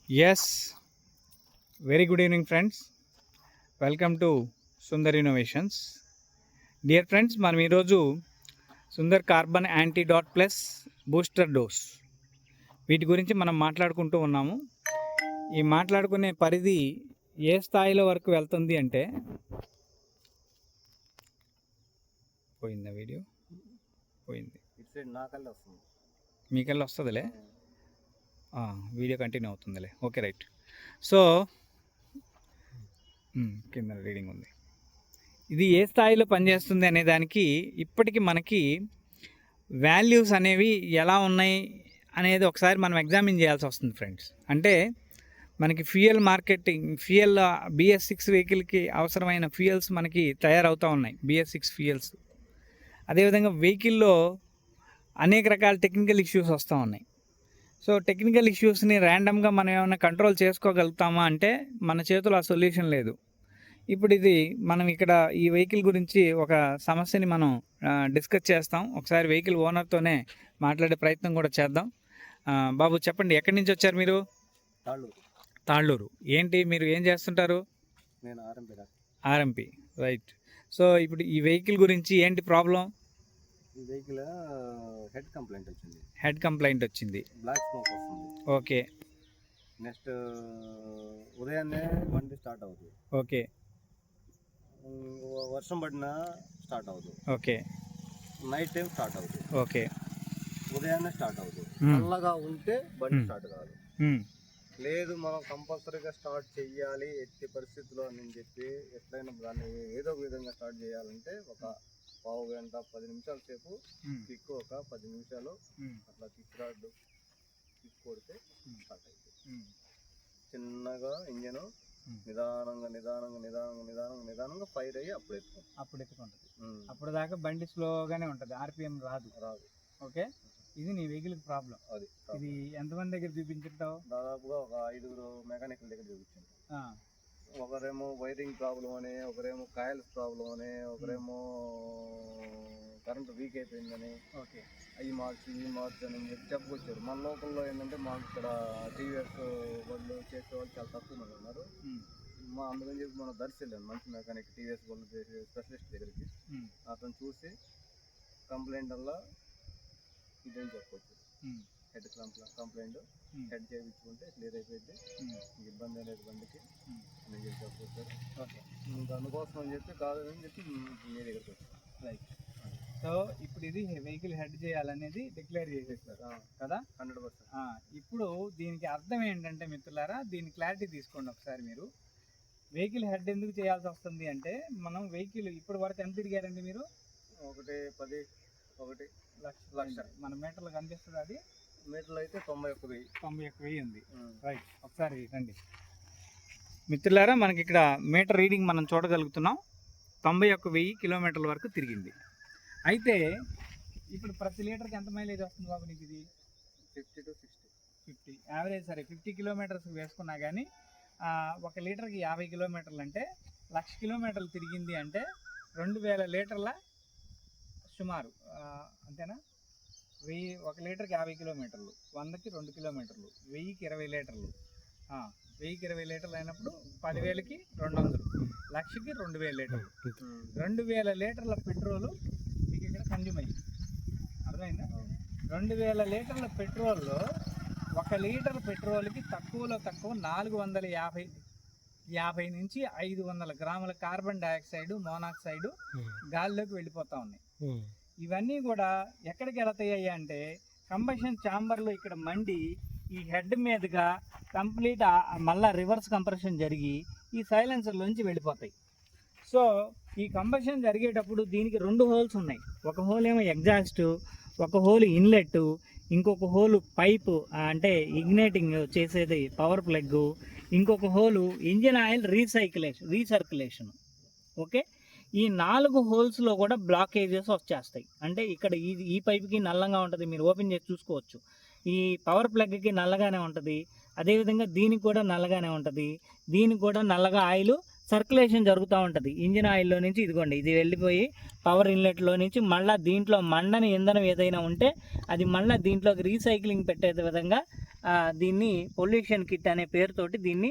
Yes, very good evening, friends. Welcome to Sundar Innovations. Dear friends, మనం ఈరోజు Sundar carbon antidote plus booster dose వీటి గురించి మనం మాట్లాడుకుంటూ ఉన్నాము. ఈ మాట్లాడుకునే పరిధి ఏ స్థాయిలో వరకు వెళ్తుంది అంటే పోయిందా వీడియో పోయింది మీకల్లా వస్తుందిలే, వీడియో కంటిన్యూ అవుతుందిలే. Okay, right. సో కింద రీడింగ్ ఉంది. ఇది ఏ స్థాయిలో పనిచేస్తుంది అనే దానికి ఇప్పటికి మనకి వాల్యూస్ అనేవి ఎలా ఉన్నాయి అనేది ఒకసారి మనం ఎగ్జామిన్ చేయాల్సి వస్తుంది ఫ్రెండ్స్. అంటే మనకి ఫ్యూయల్ మార్కెటింగ్, ఫ్యూయల్ BS6 వెహికల్కి అవసరమైన ఫ్యూయల్స్ మనకి తయారవుతూ ఉన్నాయి, BS6 ఫ్యూయల్స్. అదేవిధంగా వెహికల్లో అనేక రకాల టెక్నికల్ ఇష్యూస్ వస్తూ ఉన్నాయి. సో టెక్నికల్ ఇష్యూస్ని ర్యాండమ్గా మనం ఏమైనా కంట్రోల్ చేసుకోగలుగుతామా అంటే మన చేతిలో ఆ సొల్యూషన్ లేదు. ఇప్పుడు ఇది మనం ఇక్కడ ఈ వెహికల్ గురించి ఒక సమస్యని మనం డిస్కస్ చేస్తాం. ఒకసారి వెహికల్ ఓనర్తోనే మాట్లాడే ప్రయత్నం కూడా చేద్దాం. బాబు చెప్పండి, ఎక్కడి నుంచి వచ్చారు మీరు? తాళ్ళూరు. ఏంటి మీరు ఏం చేస్తుంటారు? నేను RMP, రైట్. సో ఇప్పుడు ఈ వెహికల్ గురించి ఏంటి ప్రాబ్లం? ఈ వెహికల్ హెడ్ కంప్లైంట్ వచ్చింది. బ్లాక్ స్మోక్ వస్తుంది. ఓకే. నెక్స్ట్ ఉదయాన్నే బండి స్టార్ట్ అవుతుంది. ఓకే. వర్షం పడినా స్టార్ట్ అవుతుంది. ఓకే. నైట్ టైం స్టార్ట్ అవుతుంది. ఓకే. ఉదయాన్నే స్టార్ట్ అవుతుంది. చల్లగా ఉంటే బండి స్టార్ట్ కాదు. లేదు మనం కంపల్సరీగా స్టార్ట్ చెయ్యాలి ఎట్టి పరిస్థితుల్లో అని చెప్పి ఎట్లయినా దాన్ని ఏదో ఒక విధంగా స్టార్ట్ చేయాలంటే ఒక పావు గంట 10 నిమిషాల సేపు కిక్, ఒక 10 నిమిషాలు అట్లా కిక్ రాడ్ కిక్ కొడితే స్టార్ట్ అవుతుంది. చిన్నగా ఇంజను నిదానంగా ఫైర్ అయ్యి అప్పుడు ఎత్తుకుంటుంది. అప్పుడు దాకా బండి స్లోగానే ఉంటుంది, RPM రాదు. ఓకే, ఇది నీ వెహికల్ ప్రాబ్లం. అది ఇది ఎంతమంది దగ్గర చూపించుంటావు? దాదాపుగా ఒక 5 మెకానికల్ దగ్గర చూపించాను. ఒకరేమో వైరింగ్ ప్రాబ్లం అని, ఒకరేమో కాయిల్స్ ప్రాబ్లం అని, ఒకరేమో కరెంట్ వీక్ అయిపోయిందని, ఓకే అవి మార్చి ఇవి మార్చి అని చెప్పి చెప్పుకొచ్చారు. మన లోకల్లో ఏంటంటే మాకు ఇక్కడ TVS బళ్ళు చేసేవాళ్ళు చాలా తక్కువ మంది ఉన్నారు. అందుకని చెప్పి మనం దర్శిల్లాను మంచి మెకానిక్ TVS బళ్ళు చేసే స్పెషలిస్ట్ దగ్గరికి. అతను చూసి కంప్లైంట్ వల్ల ఇదేం చెప్పవచ్చు, హెడ్ కంప్లైంట్ హెడ్ చేయించుకుంటే క్లియర్ అయిపోయింది, ఇబ్బంది అనేది బండికి అని చెప్పి చెప్పొచ్చారు. ఓకే, అందుకోసం అని చెప్పి కాదని చెప్పి మీ దగ్గరికి వచ్చాను. రైట్. సో ఇప్పుడు ఇది వెహికల్ హెడ్ చేయాలనేది డిక్లేర్ చేసేస్తారు కదా, 100%. ఇప్పుడు దీనికి అర్థం ఏంటంటే మిత్రులారా, దీని క్లారిటీ తీసుకోండి ఒకసారి మీరు. వెహికల్ హెడ్ ఎందుకు చేయాల్సి వస్తుంది అంటే, మనం వెహికల్ ఇప్పటి వరకు ఎంత తిరిగారండి మీరు? 1 లక్ష. మన మీటర్లు కనిపిస్తుంది, అది మీటర్లు అయితే 91,000 ఉంది. రైట్, ఒకసారి రండి మిత్రులారా. మనకి ఇక్కడ మీటర్ రీడింగ్ మనం చూడగలుగుతున్నాం. 91,000 కిలోమీటర్ల వరకు తిరిగింది. అయితే ఇప్పుడు ప్రతి లీటర్కి ఎంత మైలేజ్ వస్తుంది బాబు నీకు? ఇది 50 to 60 యావరేజ్. సరే, 50 కిలోమీటర్స్ వేసుకున్నా కానీ 1 లీటర్కి 50 కిలోమీటర్లు అంటే 1,00,000 కిలోమీటర్లు తిరిగింది అంటే 2,000 లీటర్ల సుమారు, అంతేనా? 1 లీటర్కి 50 కిలోమీటర్లు, 100కి 2 కిలోమీటర్లు, 1000కి 20 లీటర్లు. 1000కి 20 లీటర్లు అయినప్పుడు 10,000కి 200, 1,00,000కి 2,000 లీటర్లు. 2,000 లీటర్ల పెట్రోలు మీకు ఇక్కడ కన్జ్యూమ్ అయ్యింది. అర్థమైందా? 2,000 లీటర్ల పెట్రోల్లో 1 లీటర్ పెట్రోల్కి తక్కువలో తక్కువ 450 నుంచి 500 గ్రాముల కార్బన్ డైఆక్సైడ్, మోనాక్సైడ్ గాలిలోకి వెళ్ళిపోతూ ఉన్నాయి. ఇవన్నీ కూడా ఎక్కడికి వెళతాయి అంటే కంబషన్ ఛాంబర్లో ఇక్కడ మండి ఈ హెడ్ మీదుగా కంప్లీట్ మళ్ళీ రివర్స్ కంప్రెషన్ జరిగి ఈ సైలెన్సర్లోంచి వెళ్ళిపోతాయి. సో ఈ కంబషన్ జరిగేటప్పుడు దీనికి 2 హోల్స్ ఉన్నాయి. ఒక హోల్ ఏమో ఎగ్జాస్ట్, ఒక హోల్ ఇన్లెట్, ఇంకొక హోలు పైపు అంటే ఇగ్నైటింగ్ చేసేది పవర్ ప్లగ్, ఇంకొక hole engine oil recirculation. Okay, ఈ 4 హోల్స్లో కూడా బ్లాకేజెస్ వచ్చేస్తాయి. అంటే ఇక్కడ ఈ పైపుకి నల్లగా ఉంటుంది, మీరు ఓపెన్ చేసి చూసుకోవచ్చు. ఈ పవర్ ప్లగ్కి నల్లగానే ఉంటుంది, అదేవిధంగా దీనికి కూడా నల్లగానే ఉంటుంది. దీనికి కూడా నల్లగా ఆయిల్ సర్క్యులేషన్ జరుగుతూ ఉంటుంది. ఇంజిన్ ఆయిల్లో నుంచి ఇదిగోండి, ఇది వెళ్ళిపోయి పవర్ ఇన్లెట్లో నుంచి మళ్ళీ దీంట్లో మండని ఇంధనం ఏదైనా ఉంటే అది మళ్ళీ దీంట్లోకి రీసైక్లింగ్ పెట్టే విధంగా దీన్ని పొల్యూషన్ కిట్ అనే పేరుతోటి దీన్ని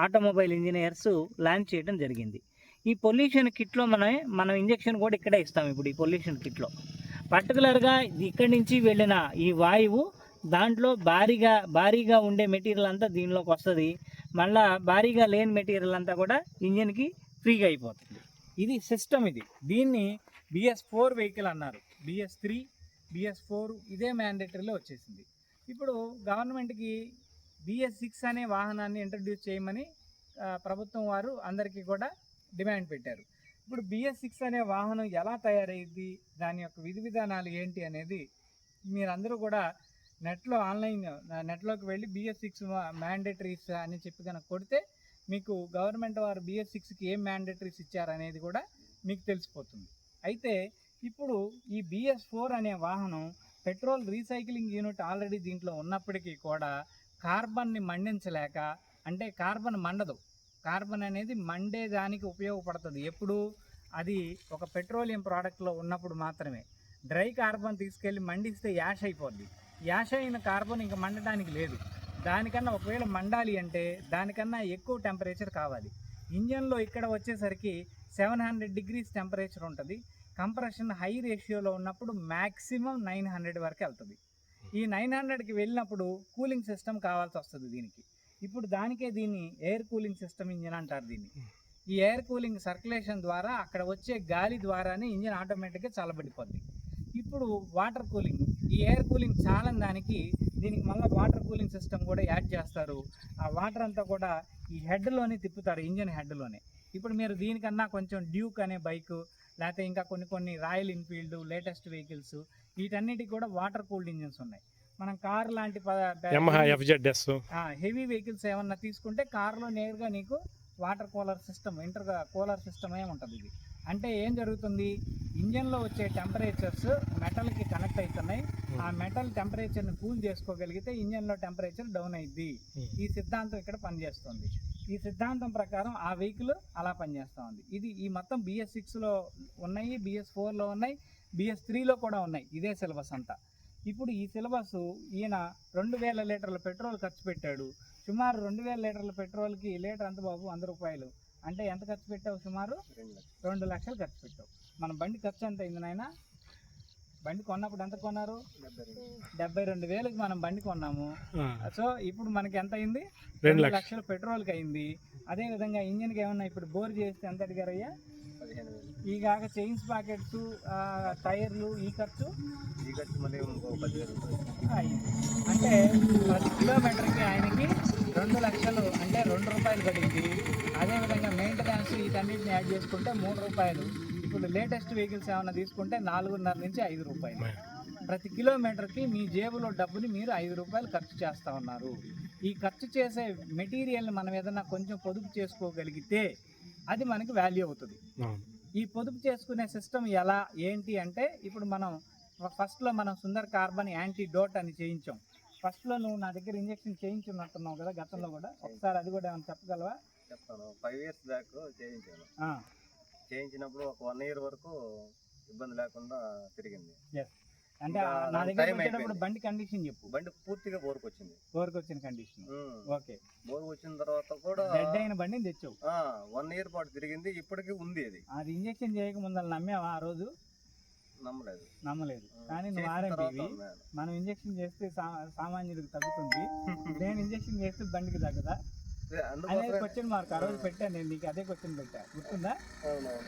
ఆటోమొబైల్ ఇంజనీర్స్ లాంచ్ చేయడం జరిగింది. ఈ పొల్యూషన్ కిట్లో మనం ఇంజెక్షన్ కూడా ఇక్కడే ఇస్తాం. ఇప్పుడు ఈ పొల్యూషన్ కిట్లో పర్టికులర్గా ఇక్కడి నుంచి వెళ్ళిన ఈ వాయువు దాంట్లో భారీగా ఉండే మెటీరియల్ అంతా దీనిలోకి వస్తుంది. మళ్ళీ భారీగా లేని మెటీరియల్ అంతా కూడా ఇంజిన్కి ఫ్రీగా అయిపోతుంది. ఇది సిస్టమ్. దీన్ని BS4 వెహికల్ అన్నారు. BS3, BS4 ఇదే మ్యాండేటరీలో వచ్చేసింది. ఇప్పుడు గవర్నమెంట్కి BS6 అనే వాహనాన్ని ఇంట్రడ్యూస్ చేయమని ప్రభుత్వం వారు అందరికీ కూడా డిమాండ్ పెట్టారు. ఇప్పుడు BS6 అనే వాహనం ఎలా తయారైంది, దాని యొక్క విధి విధానాలు ఏంటి అనేది మీరందరూ కూడా నెట్లోకి వెళ్ళి BS6 మ్యాండేటరీస్ అని చెప్పి కనుక కొడితే మీకు గవర్నమెంట్ వారు BS6కి ఏం మ్యాండేటరీస్ ఇచ్చారనేది కూడా మీకు తెలిసిపోతుంది. అయితే ఇప్పుడు ఈ BS4 అనే వాహనం పెట్రోల్ రీసైక్లింగ్ యూనిట్ ఆల్రెడీ దీంట్లో ఉన్నప్పటికీ కూడా కార్బన్ని మండించలేక, అంటే కార్బన్ మండదు, కార్బన్ అనేది మండేదానికి ఉపయోగపడుతుంది ఎప్పుడు, అది ఒక పెట్రోలియం ప్రోడక్ట్లో ఉన్నప్పుడు మాత్రమే. డ్రై కార్బన్ తీసుకెళ్ళి మండిస్తే యాష్ అయిపోద్ది. యాష్ అయిన కార్బన్ ఇంకా మండడానికి లేదు. దానికన్నా ఒకవేళ మండాలి అంటే దానికన్నా ఎక్కువ టెంపరేచర్ కావాలి. ఇంజన్లో ఇక్కడ వచ్చేసరికి 700 degrees టెంపరేచర్ ఉంటుంది. కంప్రెషన్ హై రేషియోలో ఉన్నప్పుడు మ్యాక్సిమం 900 వరకు వెళ్తుంది. ఈ 900కి వెళ్ళినప్పుడు కూలింగ్ సిస్టమ్ కావాల్సి వస్తుంది దీనికి. ఇప్పుడు దీన్ని ఎయిర్ కూలింగ్ సిస్టమ్ ఇంజిన్ అంటారు దీన్ని. ఈ ఎయిర్ కూలింగ్ సర్క్యులేషన్ ద్వారా అక్కడ వచ్చే గాలి ద్వారానే ఇంజిన్ ఆటోమేటిక్గా చల్లబడిపోద్ది. ఇప్పుడు వాటర్ కూలింగ్, ఈ ఎయిర్ కూలింగ్ చాలని దీనికి మళ్ళీ వాటర్ కూలింగ్ సిస్టమ్ కూడా యాడ్ చేస్తారు. ఆ వాటర్ అంతా కూడా ఈ హెడ్లోనే తిప్పుతారు, ఇంజిన్ హెడ్లోనే. ఇప్పుడు మీరు దీనికన్నా కొంచెం డ్యూక్ అనే బైక్, లేకపోతే ఇంకా కొన్ని రాయల్ ఎన్ఫీల్డ్ లేటెస్ట్ వెహికల్స్, వీటన్నిటికి కూడా వాటర్ కూల్డ్ ఇంజిన్స్ ఉన్నాయి. మనం కార్ లాంటి హెవీ వెహికల్స్ ఏమన్నా తీసుకుంటే కార్లో నేరుగా నీకు water cooler system, cooler system ఉంటుంది. ఇది అంటే ఏం జరుగుతుంది, ఇంజన్లో వచ్చే టెంపరేచర్స్ మెటల్కి కనెక్ట్ అవుతున్నాయి. ఆ మెటల్ టెంపరేచర్ని కూల్ చేసుకోగలిగితే ఇంజన్లో టెంపరేచర్ డౌన్ అయింది. ఈ సిద్ధాంతం ఇక్కడ పనిచేస్తుంది. ఈ సిద్ధాంతం ప్రకారం ఆ వెహికల్ అలా పనిచేస్తూ ఉంది. ఈ మొత్తం BS6లో ఉన్నాయి, BS4లో ఉన్నాయి, BS3లో కూడా ఉన్నాయి. ఇదే సిలబస్ అంతా. ఇప్పుడు ఈ సిలబస్ ఈయన 2000 లీటర్ల పెట్రోల్ ఖర్చు పెట్టాడు. సుమారు 2000 లీటర్ల పెట్రోల్కి లీటర్ ఎంత బాబు, 100 రూపాయలు. అంటే ఎంత ఖర్చు పెట్టావు? సుమారు 2 లక్షలు ఖర్చు పెట్టావు. మన బండి ఖర్చు ఎంత అయింది నాయన? బండి కొన్నప్పుడు ఎంత కొన్నారు? 72,000కి మనం బండి కొన్నాము. సో ఇప్పుడు మనకి ఎంత అయింది? 2 లక్షలు పెట్రోల్కి అయింది. అదేవిధంగా ఇంజిన్కి ఏమన్నా ఇప్పుడు బోర్ చేస్తే ఎంత అడిగారయ్యా? 15,000. ఈ కాక చైన్స్ ప్యాకెట్స్, టైర్లు, ఈ ఖర్చు మళ్ళీ ఇంకో 10,000 అయింది. అంటే 10 కిలోమీటర్కి ఆయనకి 2 లక్షలు, అంటే 2 రూపాయలు పడింది. అదేవిధంగా మెయింటెనెన్స్ వీటన్నిటిని యాడ్ చేసుకుంటే 3 రూపాయలు. ఇప్పుడు లేటెస్ట్ వెహికల్స్ ఏమైనా తీసుకుంటే 4.5 నుంచి 5 రూపాయలు. ప్రతి కిలోమీటర్కి మీ జేబులో డబ్బుని మీరు 5 రూపాయలు ఖర్చు చేస్తూ ఉన్నారు. ఈ ఖర్చు చేసే మెటీరియల్ని మనం ఏదన్నా కొంచెం పొదుపు చేసుకోగలిగితే అది మనకి వాల్యూ అవుతుంది. ఈ పొదుపు చేసుకునే సిస్టమ్ ఎలా ఏంటి అంటే, ఇప్పుడు ఫస్ట్లో మనం సుందర్ కార్బన్ యాంటీడోట్ అని చేయించాం. ఫస్ట్లో నువ్వు నా దగ్గర ఇంజెక్షన్ చేయించున్నట్టున్నావు కదా గతంలో కూడా, ఒకసారి అది కూడా ఏమైనా చెప్పగలవా? చెప్తాను. 5 years బ్యాక్ చేయించాను. చేయించినప్పుడు ఒక 1 year వరకు ఇబ్బంది లేకుండా తిరిగింది. అంటే నా దగ్గర వచ్చేటప్పుడు బండి కండిషన్ చెప్పు. బండి పూర్తిగా బోర్కు వచ్చిన కండిషన్. ఓకే. బోర్కు వచ్చిన తర్వాత కూడా డెడ్ అయిన బండిని తెచ్చావు. 1 year పాటు తిరిగింది. ఇప్పటికీ ఉంది. అది ఇంజెక్షన్ చేయక ముందర నమ్మావా? ఆ రోజు నమ్మలేదు. కానీ నువ్వు ఆర్ఎంపీవి. మనం ఇంజెక్షన్ చేస్తే సామాన్యుడికి తగ్గుతుంది, నేను ఇంజెక్షన్ చేస్తే బండికి తగ్గదా అనేది క్వశ్చన్ మార్క్. ఆ రోజు పెట్టాను నేను నీకు, అదే క్వశ్చన్ పెట్టా, గుర్తుందా?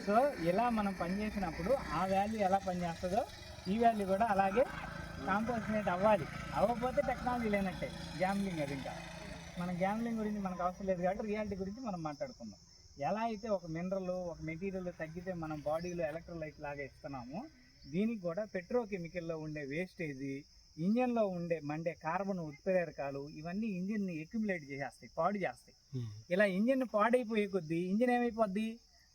సో ఇలా మనం పనిచేసినప్పుడు ఆ వాల్యూ ఎలా పనిచేస్తుందో ఈ వాల్యూ కూడా అలాగే కాంపోజినేట్ అవ్వాలి. అవ్వకపోతే టెక్నాలజీ లేనట్టే, గ్యామ్లింగ్. అది ఇంకా మనం గ్యామ్లింగ్ గురించి మనకు అవసరం లేదు కాబట్టి రియాలిటీ గురించి మనం మాట్లాడుకుందాం. ఎలా అయితే ఒక మినరల్, ఒక మెటీరియల్ తగ్గితే మనం బాడీలో ఎలక్ట్రోలైట్ లాగా ఇస్తున్నామో, దీనికి కూడా పెట్రోకెమికల్లో ఉండే వేస్టేజీ, ఇంజన్లో మండే కార్బన్ ఉత్ప్రేరకాలు, ఇవన్నీ ఇంజిన్ని అక్యుములేట్ చేసేస్తాయి, పాడు చేస్తాయి. ఇలా ఇంజిన్ పాడైపోయే కొద్దీ ఇంజిన్ ఏమైపోద్ది,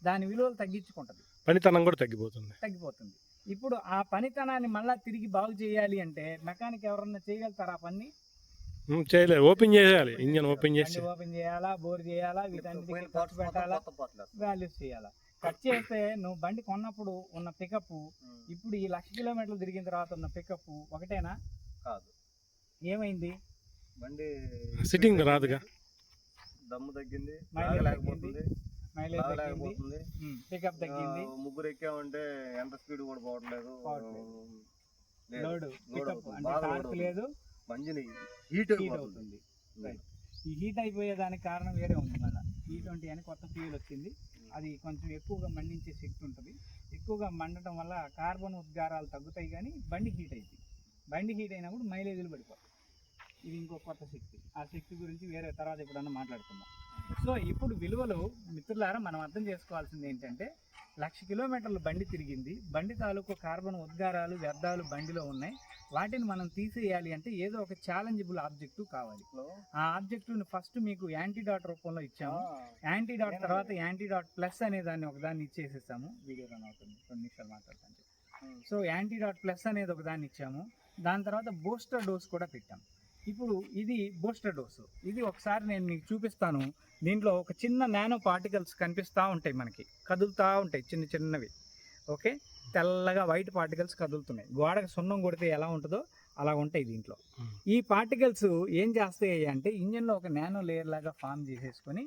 దాని విలువలు తగ్గించుకుంటుంది, పనితనం కూడా తగ్గిపోతుంది. ఇప్పుడు ఆ పనితనాన్ని మళ్ళీ తిరిగి బాగు చేయాలి అంటే మెకానిక్ ఎవరన్నా చేయగలుగుతారా? ఆ పని చేయలేదు. ఓపెన్ చేయాలి, ఇంజిన్ ఓపెన్ చేయాలా, బోర్ చేయాలా, వీటన్నిటికీ ఖర్చు పెట్టాలా, వాల్యూస్ చేయాలా. కట్ చేస్తే నువ్వు బండి కొన్నప్పుడు ఉన్న పికప్, ఇప్పుడు ఈ 1,00,000 కిలోమీటర్లు తిరిగిన తర్వాత ఉన్న పికప్ ఒకటేనా? కాదు. ఏమైంది? బండి సిట్టింగ్ రాదుగా. దమ్ము తగ్గింది, మైలేజ్ లేకపోతుంది, మైలేజ్ తగ్గింది, లేకపోతుంది. పికప్ తగ్గింది, ముగ్గురు ఎక్కామంటే ఎంత స్పీడ్ కూడా పోవట్లేదు. లోడ్ పికప్ అవుతుంది, అంటే బాగా టార్క్ లోడ్ లేదు, బంజిని హీట్ హీట్ అయిపోతుంది. అవుతుంది. రైట్. ఈ హీట్ అయిపోయేదానికి కారణం వేరే ఉంది. మన E20 అని కొత్త ఫ్యూల్ వచ్చింది. అది కొంచెం ఎక్కువగా మండించే శక్తి ఉంటుంది. ఎక్కువగా మండటం వల్ల కార్బన్ ఉద్గారాలు తగ్గుతాయి, కానీ బండి హీట్ అవుతుంది. బండి హీట్ అయినప్పుడు మైలేజీలు పడిపోతాయి. ఇది ఇంకో కొత్త శక్తి. ఆ శక్తి గురించి వేరే తర్వాత ఎప్పుడన్నా మాట్లాడుకుందాం. సో ఇప్పుడు విలువలు మిత్రులారా మనం అర్థం చేసుకోవాల్సింది ఏంటంటే, 1,00,000 కిలోమీటర్లు బండి తిరిగింది. బండి తాలూకు కార్బన్ ఉద్గారాలు వ్యర్థాలు బండిలో ఉన్నాయి. వాటిని మనం తీసేయాలి అంటే ఏదో ఒక ఛాలెంజబుల్ ఆబ్జెక్టివ్ కావాలి. ఆ ఆబ్జెక్టివ్ని ఫస్ట్ మీకు యాంటీడాట్ రూపంలో ఇచ్చాము. యాంటీడాట్ తర్వాత యాంటీడాట్ ప్లస్ అనే దాన్ని ఒకదాన్ని ఇచ్చేసేసాము. వీడియో రన్ అవుతుంది, 2 నిమిషాలు మాట్లాడతాను. సో యాంటీడాట్ ప్లస్ అనేది ఒకదాన్ని ఇచ్చాము. దాని తర్వాత బూస్టర్ డోస్ కూడా పెట్టాము. ఇప్పుడు ఇది బూస్టర్ డోసు. ఇది ఒకసారి నేను మీకు చూపిస్తాను. దీంట్లో ఒక చిన్న నానో పార్టికల్స్ కనిపిస్తూ ఉంటాయి, మనకి కదులుతూ ఉంటాయి, చిన్న చిన్నవి. ఓకే, తెల్లగా వైట్ పార్టికల్స్ కదులుతున్నాయి. గోడకు సున్నం కొడితే ఎలా ఉంటుందో అలా ఉంటాయి దీంట్లో. ఈ పార్టికల్స్ ఏం చేస్తాయి అంటే ఇంజన్లో ఒక నానో లేయర్ లాగా ఫామ్ చేసేసుకొని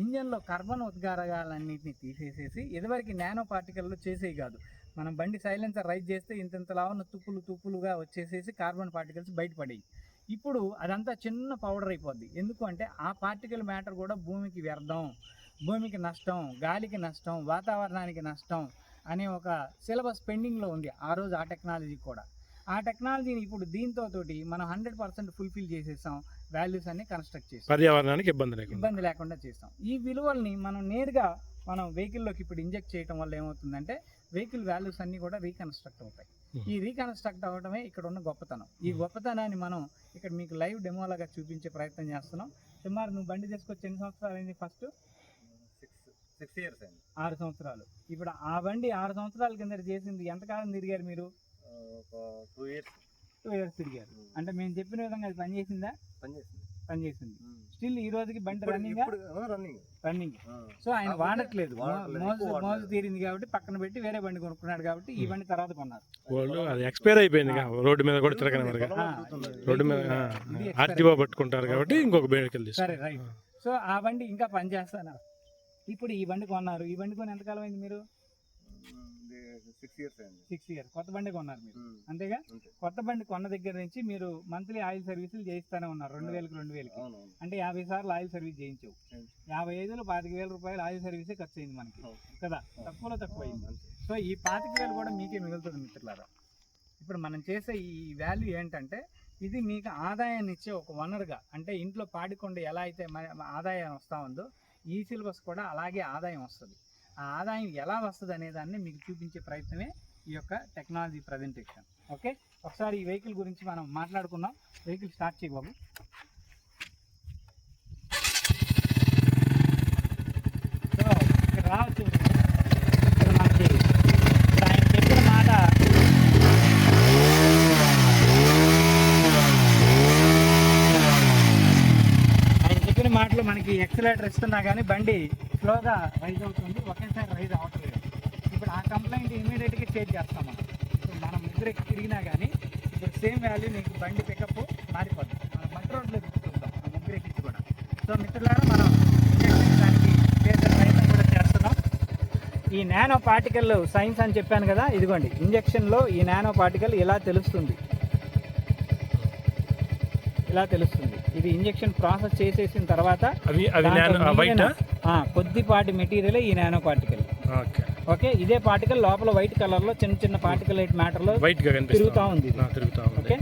ఇంజన్లో కార్బన్ ఉద్గారాలన్నింటినీ తీసేసేసి, ఇదివరకు నానో పార్టికల్లో చేసేవి కాదు. మనం బండి సైలెన్సర్ రైజ్ చేస్తే ఇంతలా ఉన్న తుప్పులుగా వచ్చేసేసి కార్బన్ పార్టికల్స్ బయటపడేవి. ఇప్పుడు అదంతా చిన్న పౌడర్ అయిపోద్ది. ఎందుకు అంటే ఆ పార్టికల్ మ్యాటర్ కూడా భూమికి వ్యర్థం, భూమికి నష్టం, గాలికి నష్టం, వాతావరణానికి నష్టం అనే ఒక సిలబస్ పెండింగ్లో ఉంది ఆ రోజు. ఆ టెక్నాలజీ కూడా, ఆ టెక్నాలజీని ఇప్పుడు దీంతో తోటి మనం 100% ఫుల్ఫిల్ చేసేసాం. వాల్యూస్ అన్ని కన్స్ట్రక్ట్ చేసాం, పర్యావరణానికి ఇబ్బంది లేకుండా చేస్తాం. ఈ విలువల్ని మనం నేరుగా మనం వెహికల్లోకి ఇప్పుడు ఇంజెక్ట్ చేయడం వల్ల ఏమవుతుందంటే వెహికల్ వాల్యూస్ అన్నీ కూడా రీకన్స్ట్రక్ట్ అవుతాయి. ఈ రీకన్స్ట్రక్ట్ అవ్వడమే ఇక్కడ ఉన్న గొప్పతనం. ఈ గొప్పతనాన్ని మనం ఇక్కడ మీకు లైవ్ డెమోలాగా చూపించే ప్రయత్నం చేస్తున్నాం. సుమారు నువ్వు బండి తీసుకొచ్చి ఎన్ని సంవత్సరాలు అయింది? ఫస్ట్ 6 ఇయర్స్ అయింది. 6 సంవత్సరాలు. ఇప్పుడు ఆ బండి 6 సంవత్సరాల కింద చేసింది ఎంతకాలం తిరిగారు మీరు? ఒక 2 ఇయర్స్ తిరిగారు. అంటే మేము చెప్పిన విధంగా అది పనిచేసిందా? పనిచేసింది. స్టిల్ ఈ రోజుకి బండి రన్నింగ్. సో ఆయన వాడట్లేదు, మోజు తీరింది కాబట్టి పక్కన పెట్టి వేరే బండి కొనుక్కున్నాడు. కాబట్టి ఈ బండి తర్వాత కొన్నారు. అది ఎక్స్పైర్ అయిపోయింది, రోడ్డు మీద కూడా తిరగని రోడ్డు మీద ఆర్టీఓ పట్టుకుంటారు కాబట్టి ఇంకొక వెహికల్ తీసుకు. సరే, రైట్. సో ఆ బండి ఇంకా పనిచేస్తాను. ఇప్పుడు ఈ బండి కొన్నారు. ఈ బండి కొని ఎంతకాలం అయింది మీరు? 6 ఇయర్స్. కొత్త బండి కొన్నారు మీరు, అంతేగా? కొత్త బండి కొన్న దగ్గర నుంచి మీరు మంత్లీ ఆయిల్ సర్వీసులు చేయిస్తూనే ఉన్నారు. 2,000కి అంటే 50 సార్లు ఆయిల్ సర్వీస్ చేయించావు. 55లో 25,000 రూపాయలు ఆయిల్ సర్వీసే ఖర్చు అయింది మనకి కదా, తక్కువలో తక్కువ అయింది. సో ఈ 25,000 కూడా మీకే మిగులుతుంది మిత్రులారా. ఇప్పుడు మనం చేసే ఈ వాల్యూ ఏంటంటే ఇది మీకు ఆదాయాన్ని ఇచ్చే ఒక వనరుగా, అంటే ఇంట్లో పాడికొండ ఎలా అయితే ఆదాయం వస్తూ ఉందో ఈ సిలబస్ కూడా అలాగే ఆదాయం వస్తుంది. ఆ ఆదాయం ఎలా వస్తుంది అనే దాన్ని మీకు చూపించే ప్రయత్నమే ఈ యొక్క టెక్నాలజీ ప్రజెంటేషన్. ఓకే, ఒకసారి ఈ వెహికల్ గురించి మనం మాట్లాడుకుందాం. Vehicle start చేయబాబు. సో ఇక్కడ రావచ్చు. ఇక్కడ మనకి ఆయన చెప్పిన మాట మాటలు మనకి ఎక్సలేటర్ ఇస్తున్నా కానీ బండి స్లోగా రైజ్ అవుతుంది, ఒకేసారి రైజ్ అవ్వట్లేదు. ఇప్పుడు ఆ కంప్లైంట్ ఇమీడియట్గా చేంజ్ చేస్తాం మనం. ఇప్పుడు మనం ముగ్గురికి తిరిగినా కానీ ఇప్పుడు సేమ్ వాల్యూ నీకు బండి పికప్ మారిపోద్ది. మనం మట్టి రోడ్లో చూద్దాం ముగ్గురికి కూడా. సో మిత్రులారా మనం దానికి చేసే ప్రయత్నం కూడా చేస్తున్నాం. ఈ నానో పార్టికల్ సైన్స్ అని చెప్పాను కదా, ఇదిగోండి ఇంజెక్షన్లో ఈ నానో పార్టికల్ ఇలా తెలుస్తుంది. ఇది ఇంజెక్షన్ ప్రాసెస్ చేసేసిన తర్వాత కొద్దిపాటి మెటీరియల్ ఈ నానో పార్టికల్. ఓకే, ఇదే పార్టికల్ లోపల వైట్ కలర్ లో చిన్న చిన్న పార్టికలేట్ మ్యాటర్ లో తిరుగుతూ ఉంది. ఓకే,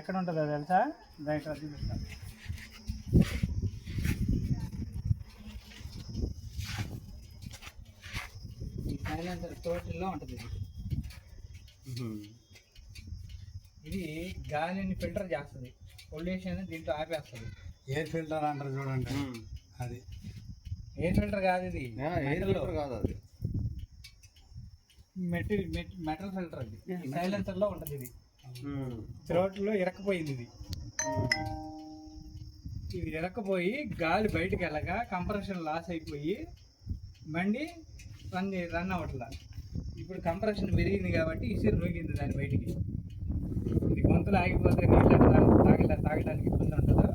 ఎక్కడ ఉంటుందో తెలుసా? రైట్ చూపిస్తా. ఈ సైలెన్సర్ టోటల్లో ఉంటుంది ఇది గాలిని ఫిల్టర్ చేస్తుంది, పొల్యూషన్ దీంట్లో ఆపేస్తుంది. ఎయిర్ ఫిల్టర్ అంటారు చూడండి, అది ఎయిర్ ఫిల్టర్ కాదు, ఇది ఎయిర్ ఫిల్టర్ కాదు, అది మెటల్ ఫిల్టర్. అది సైలెన్సర్ లో ఉంటుంది. ఇది థ్రోట్లో ఇరక్కపోయింది. ఇది ఇరక్కపోయి గాలి బయటకు వెళ్ళగా కంప్రెషన్ లాస్ అయిపోయి బండి రన్ అవ్వట్లా. ఇప్పుడు కంప్రెషన్ పెరిగింది కాబట్టి ఇసిరి రోగింది దాని బయటికి. ఇది గొంతులు ఆగిపోతే నీళ్ళు తాగడానికి ఇబ్బంది ఉంటుందో,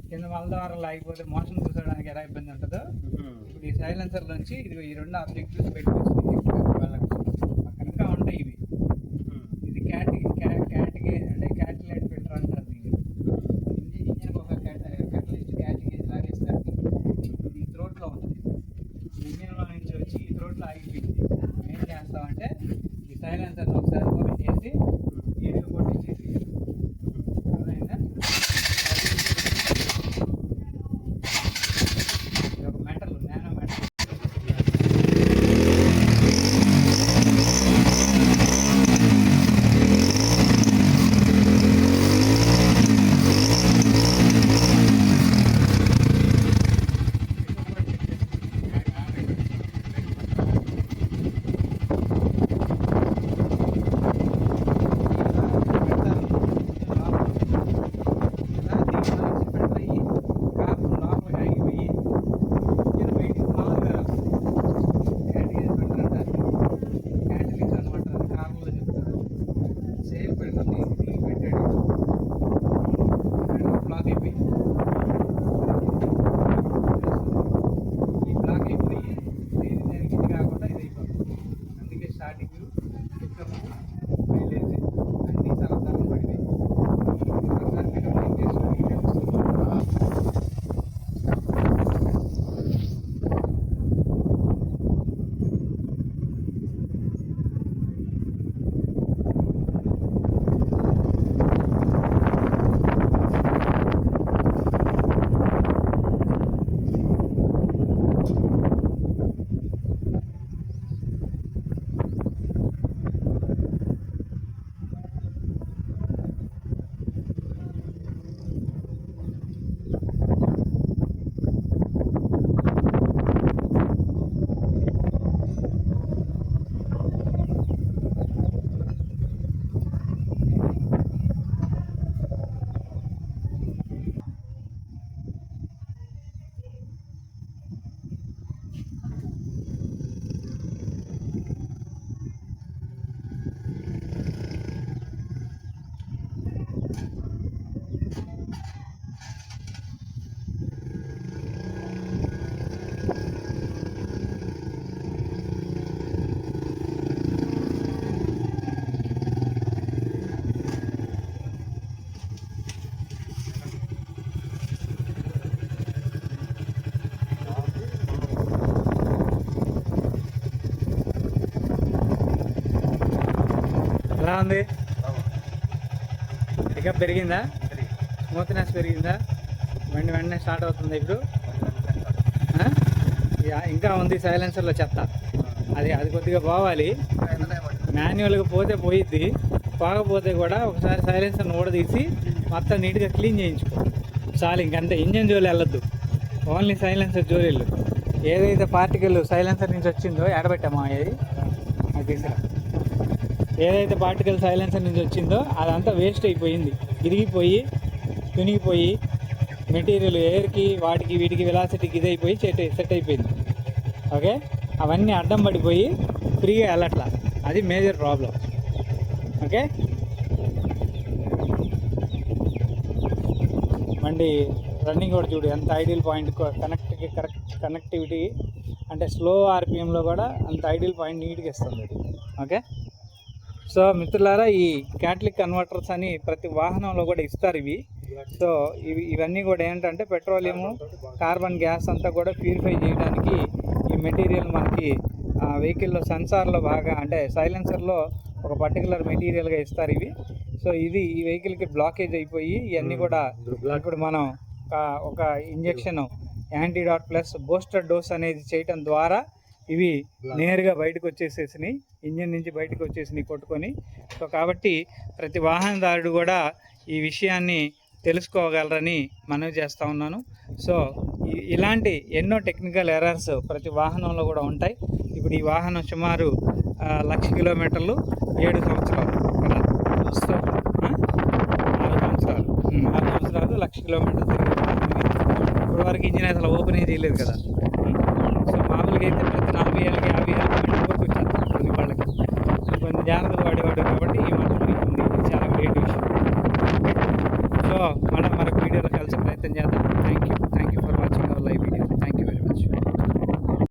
కింద మలద్వారాలు ఆగిపోతే మోషన్ కూర్చోడానికి ఎలా ఇబ్బంది ఉంటుందో, ఇప్పుడు ఈ సైలెన్సర్ నుంచి ఇది ఈ 2 ఆబ్జెక్టివ్స్ పెట్టుకొచ్చింది వాళ్ళకి. పక్కనగా ఉంటాయి ఇవి. ఇది క్యాటగేజ్ అంటే క్యాటిలైట్ ఫిల్టర్ అంటారు. ఇంజిన్ ఒక క్యాటలిస్ట్ క్యాటగేజ్ లాగేస్తారు. ఇది థ్రోట్లో ఉంటుంది. ఇంజిన్లో నుంచి వచ్చి ఈ థ్రోట్లో ఆగిపోయింది. ఏం చేస్తామంటే ఈ సైలెన్సర్ని ఒకసారి ఓపెన్ చేసి నీళ్ళు కొట్టించేసి అర్థమైందా? ఇది ఒక మెటల్, నానో మెటల్. ఎలా ఉంది? పికప్ పెరిగిందా? స్మూత్నెస్ పెరిగిందా? బండి వెంటనే స్టార్ట్ అవుతుంది ఇప్పుడు. ఇంకా ఉంది సైలెన్సర్లో చెత్త, అది కొద్దిగా పోవాలి. మాన్యువల్గా పోతే పోయిద్ది, పోకపోతే కూడా ఒకసారి సైలెన్సర్ని ఊడదీసి మొత్తం నీట్గా క్లీన్ చేయించుకో చాలు. ఇంకంతే, ఇంజన్ జోలి వెళ్ళొద్దు, ఓన్లీ సైలెన్సర్ జోలీలు. ఏదైతే పార్టికల్ సైలెన్సర్ నుంచి వచ్చిందో ఎడబెట్టామా అది తీసుకురా. ఏదైతే పార్టికల్ సైలెన్సర్ నుంచి వచ్చిందో అదంతా వేస్ట్ అయిపోయింది, ఇరిగిపోయి తునిగిపోయి మెటీరియల్ ఎయిర్కి వాటికి వీటికి వెలాసిటీకి ఇదైపోయి సెట్ అయిపోయింది. ఓకే, అవన్నీ అడ్డం పడిపోయి ఫ్రీగా వెళ్ళట్లా, అది మేజర్ ప్రాబ్లం. ఓకే, బండి రన్నింగ్ కూడా చూడు ఎంత ఐడియల్ పాయింట్, కనెక్టివిటీ అంటే స్లో ఆర్పిఎంలో కూడా అంత ఐడియల్ పాయింట్ నీట్గా ఇస్తుంది అది. ఓకే, సో మిత్రులారా, ఈ క్యాటలిక్ కన్వర్టర్స్ అని ప్రతి వాహనంలో కూడా ఇస్తారు ఇవి. సో ఇవన్నీ కూడా ఏంటంటే పెట్రోలియము, కార్బన్ గ్యాస్ అంతా కూడా ప్యూరిఫై చేయడానికి ఈ మెటీరియల్ మనకి వెహికల్లో సెన్సార్లో బాగా అంటే సైలెన్సర్లో ఒక పర్టికులర్ మెటీరియల్గా ఇస్తారు ఇవి. సో ఇది ఈ వెహికల్కి బ్లాకేజ్ అయిపోయి ఇవన్నీ కూడా ఇప్పుడు మనం ఒక injection antidote plus booster dose అనేది చేయటం ద్వారా ఇవి నేరుగా బయటకు వచ్చేసేసినాయి, ఇంజిన్ నుంచి బయటకు వచ్చేసినాయి కొట్టుకొని. సో కాబట్టి ప్రతి వాహనదారుడు కూడా ఈ విషయాన్ని తెలుసుకోగలరని మనవి చేస్తూ ఉన్నాను. సో ఇలాంటి ఎన్నో టెక్నికల్ ఎర్రర్స్ ప్రతి వాహనంలో కూడా ఉంటాయి. ఇప్పుడు ఈ వాహనం సుమారు 1,00,000 కిలోమీటర్లు 7 సంవత్సరాలు కదా, 6 సంవత్సరాలు 1,00,000 కిలోమీటర్లు తిరిగే వాహనం ఇది. ఇప్పటి వరకు ఇంజిన్ అసలు ఓపెన్ చేయలేదు కదా. సో మామూలుగా అయితే ప్రతి 40 ఏళ్ళకి 50 ఏళ్ళకి వచ్చేస్తారు కొన్ని వాళ్ళకి, కొంచెం జాగ్రత్తగా వాడేవాడు కాబట్టి